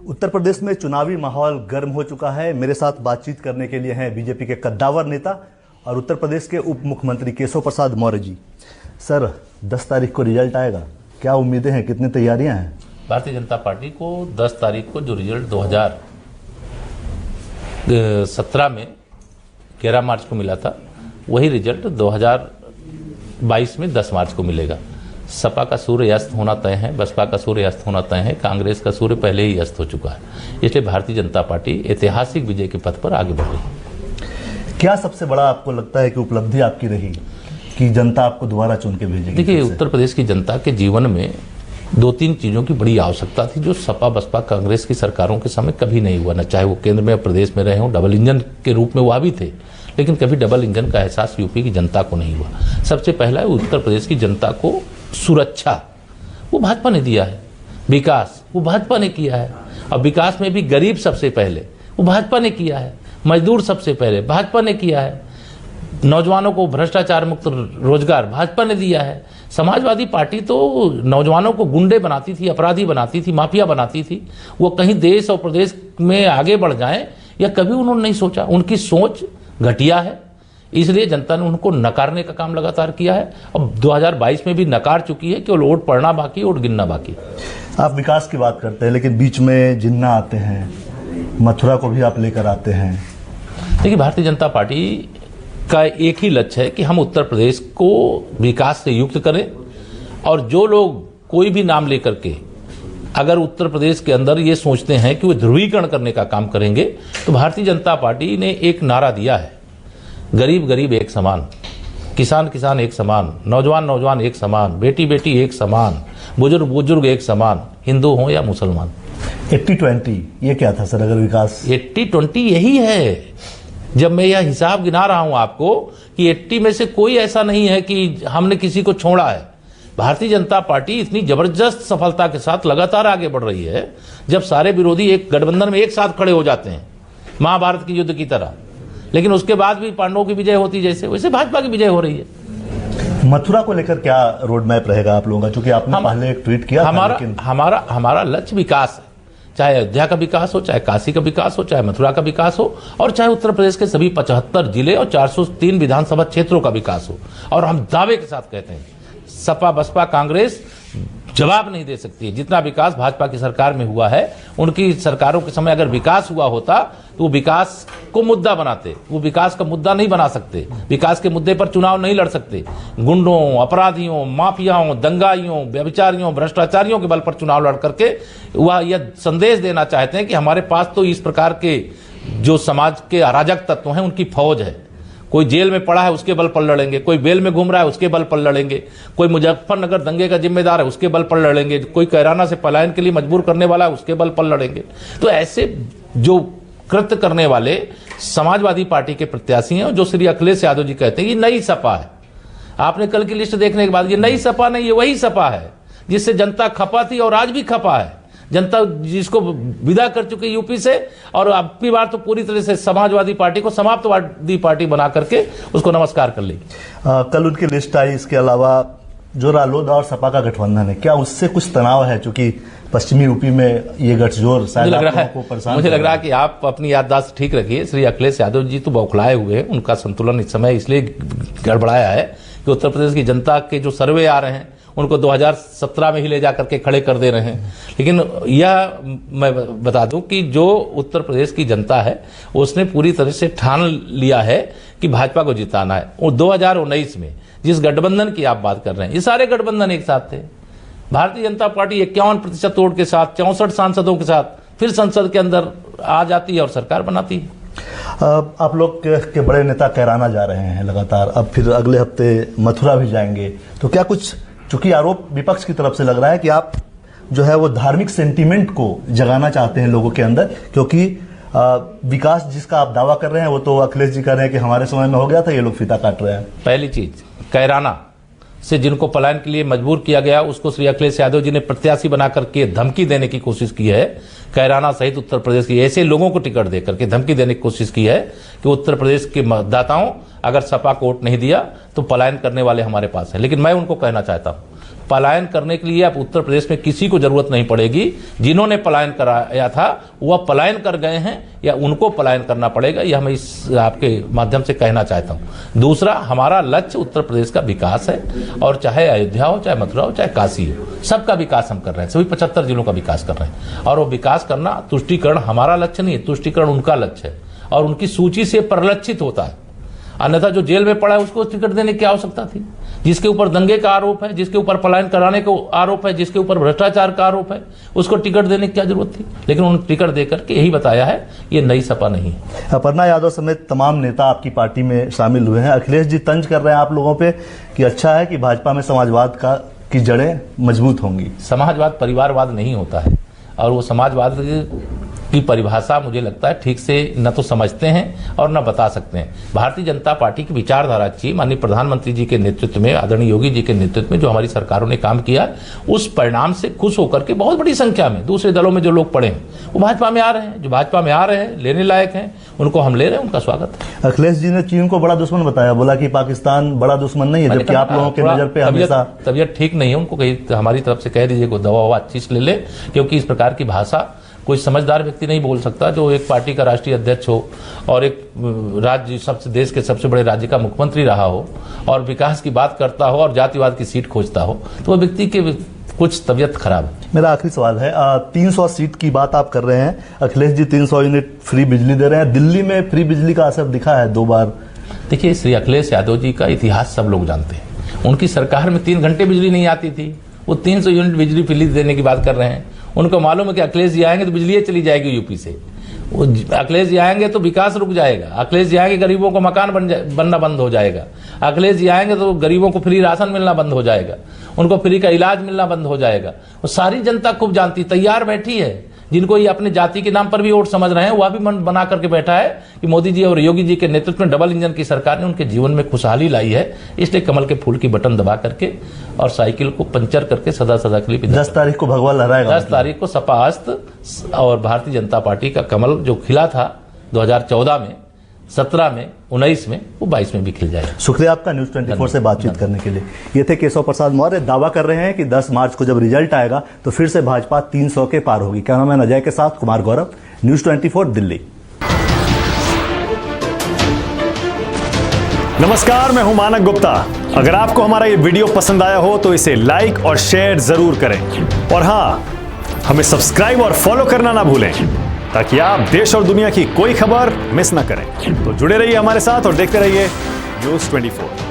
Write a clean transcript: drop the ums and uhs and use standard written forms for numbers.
उत्तर प्रदेश में चुनावी माहौल गर्म हो चुका है। मेरे साथ बातचीत करने के लिए हैं बीजेपी के कद्दावर नेता और उत्तर प्रदेश के उप मुख्यमंत्री केशव प्रसाद मौर्य जी। सर, 10 तारीख को रिजल्ट आएगा, क्या उम्मीदें हैं, कितनी तैयारियां हैं? भारतीय जनता पार्टी को 10 तारीख को जो रिजल्ट 2017 में 11 मार्च को मिला था, वही रिजल्ट 2022 में 10 मार्च को मिलेगा। सपा का सूर्य अस्त होना तय है, बसपा का सूर्य अस्त होना तय है, कांग्रेस का सूर्य पहले ही अस्त हो चुका है। इसलिए भारतीय जनता पार्टी ऐतिहासिक विजय के पथ पर आगे बढ़ रही है। क्या सबसे बड़ा आपको लगता है कि उपलब्धि आपकी रही कि जनता आपको दोबारा चुन के भेजेगी? देखिए, उत्तर प्रदेश की जनता के जीवन में 2-3 चीज़ों की बड़ी आवश्यकता थी, जो सपा बसपा कांग्रेस की सरकारों के समय कभी नहीं हुआ। न चाहे वो केंद्र में या प्रदेश में रहे हों, डबल इंजन के रूप में वह भी थे, लेकिन कभी डबल इंजन का एहसास यूपी की जनता को नहीं हुआ। सबसे पहला है उत्तर प्रदेश की जनता को सुरक्षा, वो भाजपा ने दिया है। विकास, वो भाजपा ने किया है, और विकास में भी गरीब सबसे पहले, वो भाजपा ने किया है। मजदूर सबसे पहले, भाजपा ने किया है। नौजवानों को भ्रष्टाचार मुक्त रोजगार भाजपा ने दिया है। समाजवादी पार्टी तो नौजवानों को गुंडे बनाती थी, अपराधी बनाती थी, माफिया बनाती थी। वो कहीं देश और प्रदेश में आगे बढ़ जाएं, या कभी उन्होंने नहीं सोचा। उनकी सोच घटिया है, इसलिए जनता ने उनको नकारने का काम लगातार किया है। अब 2022 में भी नकार चुकी है, केवल वोट पड़ना बाकी, वोट गिनना बाकी। आप विकास की बात करते हैं, लेकिन बीच में जिन्ना आते हैं, मथुरा को भी आप लेकर आते हैं। देखिए, भारतीय जनता पार्टी का एक ही लक्ष्य है कि हम उत्तर प्रदेश को विकास से युक्त करें, और जो लोग कोई भी नाम लेकर के अगर उत्तर प्रदेश के अंदर ये सोचते हैं कि वो ध्रुवीकरण करने का काम करेंगे, तो भारतीय जनता पार्टी ने एक नारा दिया है, गरीब गरीब एक समान, किसान किसान एक समान, नौजवान नौजवान एक समान, बेटी बेटी एक समान, बुजुर्ग बुजुर्ग एक समान, हिंदू हो या मुसलमान। 80-20 ये क्या था सर? अगर विकास 80-20 यही है। जब मैं यह हिसाब गिना रहा हूं आपको कि 80 में से कोई ऐसा नहीं है कि हमने किसी को छोड़ा है। भारतीय जनता पार्टी इतनी जबरदस्त सफलता के साथ लगातार आगे बढ़ रही है। जब सारे विरोधी एक गठबंधन में एक साथ खड़े हो जाते हैं, महाभारत के युद्ध की तरह, लेकिन उसके बाद भी पांडवों की विजय होती जैसे, वैसे भाजपा की विजय हो रही है। मथुरा को लेकर क्या रोड मैप रहेगा आप लोगों का? क्योंकि आपने पहले एक ट्वीट किया था। हमारा लक्ष्य विकास है, चाहे अयोध्या का विकास हो, चाहे काशी का विकास हो, चाहे मथुरा का विकास हो, और चाहे उत्तर प्रदेश के सभी 75 जिले और 403 विधानसभा क्षेत्रों का विकास हो। और हम दावे के साथ कहते हैं, सपा बसपा कांग्रेस जवाब नहीं दे सकती। जितना विकास भाजपा की सरकार में हुआ है, उनकी सरकारों के समय अगर विकास हुआ होता तो वो विकास को मुद्दा बनाते। वो विकास का मुद्दा नहीं बना सकते, विकास के मुद्दे पर चुनाव नहीं लड़ सकते। गुंडों, अपराधियों, माफियाओं, दंगाइयों, व्यभिचारियों, भ्रष्टाचारियों के बल पर चुनाव लड़ करके वह यह संदेश देना चाहते हैं कि हमारे पास तो इस प्रकार के जो समाज के अराजक तत्व हैं उनकी फौज है। कोई जेल में पड़ा है उसके बल पर लड़ेंगे, कोई बेल में घूम रहा है उसके बल पर लड़ेंगे, कोई मुजफ्फरनगर दंगे का जिम्मेदार है उसके बल पर लड़ेंगे, कोई कैराना से पलायन के लिए मजबूर करने वाला है उसके बल पर लड़ेंगे। तो ऐसे जो कृत्य करने वाले समाजवादी पार्टी के प्रत्याशी हैं, जो श्री अखिलेश यादव जी कहते हैं ये नई सपा है। आपने कल की लिस्ट देखने के बाद, ये नई सपा नहीं, ये वही सपा है जिससे जनता खपा थी और आज भी खपा है। जनता जिसको विदा कर चुकी यूपी से, और अब की बार तो पूरी तरह से समाजवादी पार्टी को समाप्तवादी पार्टी बना करके उसको नमस्कार कर ली। कल उनकी लिस्ट आई। इसके अलावा जो रालोद और सपा का गठबंधन है, क्या उससे कुछ तनाव है? क्योंकि पश्चिमी यूपी में ये गठजोड़ मुझे लग रहा है कि आप अपनी याददाश्त ठीक रखिए। श्री अखिलेश यादव जी तो बौखलाए हुए हैं, उनका संतुलन इस समय इसलिए गड़बड़ाया है कि उत्तर प्रदेश की जनता के जो सर्वे आ रहे हैं उनको 2017 में ही ले जाकर के खड़े कर दे रहे हैं। लेकिन यह मैं बता दूं कि जो उत्तर प्रदेश की जनता है उसने पूरी तरह से ठान लिया है कि भाजपा को जिताना है। और 2019 में जिस गठबंधन की आप बात कर रहे हैं, ये सारे गठबंधन एक साथ थे। भारतीय जनता पार्टी 51% वोट के साथ 64 सांसदों के साथ फिर संसद के अंदर आ जाती है और सरकार बनाती है। आप लोग के बड़े नेता कैराना जा रहे हैं लगातार, अब फिर अगले हफ्ते मथुरा भी जाएंगे। तो क्या कुछ, चूंकि आरोप विपक्ष की तरफ से लग रहा है कि आप जो है वो धार्मिक सेंटीमेंट को जगाना चाहते हैं लोगों के अंदर, क्योंकि विकास जिसका आप दावा कर रहे हैं वो तो अखिलेश जी कह रहे हैं कि हमारे समय में हो गया था, ये लोग फीता काट रहे हैं। पहली चीज, कैराना से जिनको पलायन के लिए मजबूर किया गया उसको श्री अखिलेश यादव जी ने प्रत्याशी बनाकर के धमकी देने की कोशिश की है। कैराना सहित उत्तर प्रदेश के ऐसे लोगों को टिकट देकर के धमकी देने की कोशिश की है कि उत्तर प्रदेश के मतदाताओं अगर सपा को वोट नहीं दिया तो पलायन करने वाले हमारे पास हैं। लेकिन मैं उनको कहना चाहता हूं पलायन करने के लिए अब उत्तर प्रदेश में किसी को जरूरत नहीं पड़ेगी। जिन्होंने पलायन कराया था वह पलायन कर गए हैं या उनको पलायन करना पड़ेगा, यह मैं इस आपके माध्यम से कहना चाहता हूं। दूसरा, हमारा लक्ष्य उत्तर प्रदेश का विकास है, और चाहे अयोध्या हो, चाहे मथुरा हो, चाहे काशी हो, सबका विकास हम कर रहे हैं। सभी 75 जिलों का विकास कर रहे हैं, और वो विकास करना, तुष्टीकरण हमारा लक्ष्य नहीं है, तुष्टीकरण उनका लक्ष्य है, और उनकी सूची से परिलक्षित होता है। अन्यथा जो जेल में पड़ा है उसको टिकट देने की आवश्यकता थी? जिसके ऊपर दंगे का आरोप है, जिसके ऊपर पलायन कराने का आरोप है, जिसके ऊपर भ्रष्टाचार का आरोप है, उसको टिकट देने की क्या जरूरत थी? लेकिन उन्होंने टिकट देकर के यही बताया है ये नई सपा नहीं है। अपर्णा यादव समेत तमाम नेता आपकी पार्टी में शामिल हुए हैं। अखिलेश जी तंज कर रहे हैं आप लोगों पे कि अच्छा है कि भाजपा में समाजवाद की जड़ें मजबूत होंगी। समाजवाद परिवारवाद नहीं होता है, और वो समाजवाद की परिभाषा मुझे लगता है ठीक से न तो समझते हैं और न बता सकते हैं। भारतीय जनता पार्टी की विचारधारा अच्छी, माननीय प्रधानमंत्री जी के नेतृत्व में, आदरणीय योगी जी के नेतृत्व में जो हमारी सरकारों ने काम किया, उस परिणाम से खुश होकर के बहुत बड़ी संख्या में दूसरे दलों में जो लोग पड़े हैं वो भाजपा में आ रहे हैं। जो भाजपा में आ रहे हैं, लेने लायक हैं, उनको हम ले रहे हैं, उनका स्वागत है। अखिलेश जी ने चीन को बड़ा दुश्मन बताया, बोला कि पाकिस्तान बड़ा दुश्मन नहीं है, जबकि आप लोगों के नजर पे हमेशा तबियत ठीक नहीं है। उनको कहीं हमारी तरफ से कह दीजिए को दवा ववा अच्छी से ले ले, क्योंकि इस प्रकार की भाषा कोई समझदार व्यक्ति नहीं बोल सकता, जो एक पार्टी का राष्ट्रीय अध्यक्ष हो और एक राज्य देश के सबसे बड़े राज्य का मुख्यमंत्री रहा हो और विकास की बात करता हो और जातिवाद की सीट खोजता हो, तो वह व्यक्ति के कुछ तबियत खराब है। मेरा आखिरी सवाल है, 300 सीट की बात आप कर रहे हैं, अखिलेश जी 300 यूनिट फ्री बिजली दे रहे हैं, दिल्ली में फ्री बिजली का असर दिखा है 2 बार। देखिए, श्री अखिलेश यादव जी का इतिहास सब लोग जानते हैं। उनकी सरकार में 3 घंटे बिजली नहीं आती थी, वो 300 यूनिट बिजली फ्री देने की बात कर रहे हैं। उनको मालूम है कि अखिलेश जी आएंगे तो बिजली चली जाएगी यूपी से, वो अखिलेश जी आएंगे तो विकास रुक जाएगा, अखिलेश जी आएंगे गरीबों को मकान बनना बंद हो जाएगा, अखिलेश जी आएंगे तो गरीबों को फ्री राशन मिलना बंद हो जाएगा, उनको फ्री का इलाज मिलना बंद हो जाएगा। वो सारी जनता खूब जानती, तैयार बैठी है। जिनको ये अपने जाति के नाम पर भी वोट समझ रहे हैं, वह भी मन बना करके बैठा है कि मोदी जी और योगी जी के नेतृत्व में डबल इंजन की सरकार ने उनके जीवन में खुशहाली लाई है। इसलिए कमल के फूल की बटन दबा करके और साइकिल को पंचर करके सदा सदा के लिए 10 तारीख को भगवा लहराएगा। 10 तारीख को सपा अस्त और भारतीय जनता पार्टी का कमल जो खिला था 2014 में, 17 में, 19 में, वो 22 में भी खिल जाएगा। शुक्रिया आपका न्यूज़ 24 से बातचीत करने के लिए। ये थे केशव प्रसाद मौर्य। दावा कर रहे हैं कि 10 मार्च को जब रिजल्ट आएगा तो फिर से भाजपा 300 के पार होगी। कैमरामैन अजय के साथ कुमार गौरव, न्यूज़ 24 दिल्ली। नमस्कार, मैं हूं मानक गुप्ता। अगर आपको हमारा ये वीडियो पसंद आया हो तो इसे लाइक और शेयर जरूर करें, और हाँ, हमें सब्सक्राइब और फॉलो करना ना भूलें ताकि आप देश और दुनिया की कोई खबर मिस ना करें। तो जुड़े रहिए हमारे साथ और देखते रहिए न्यूज़ 24।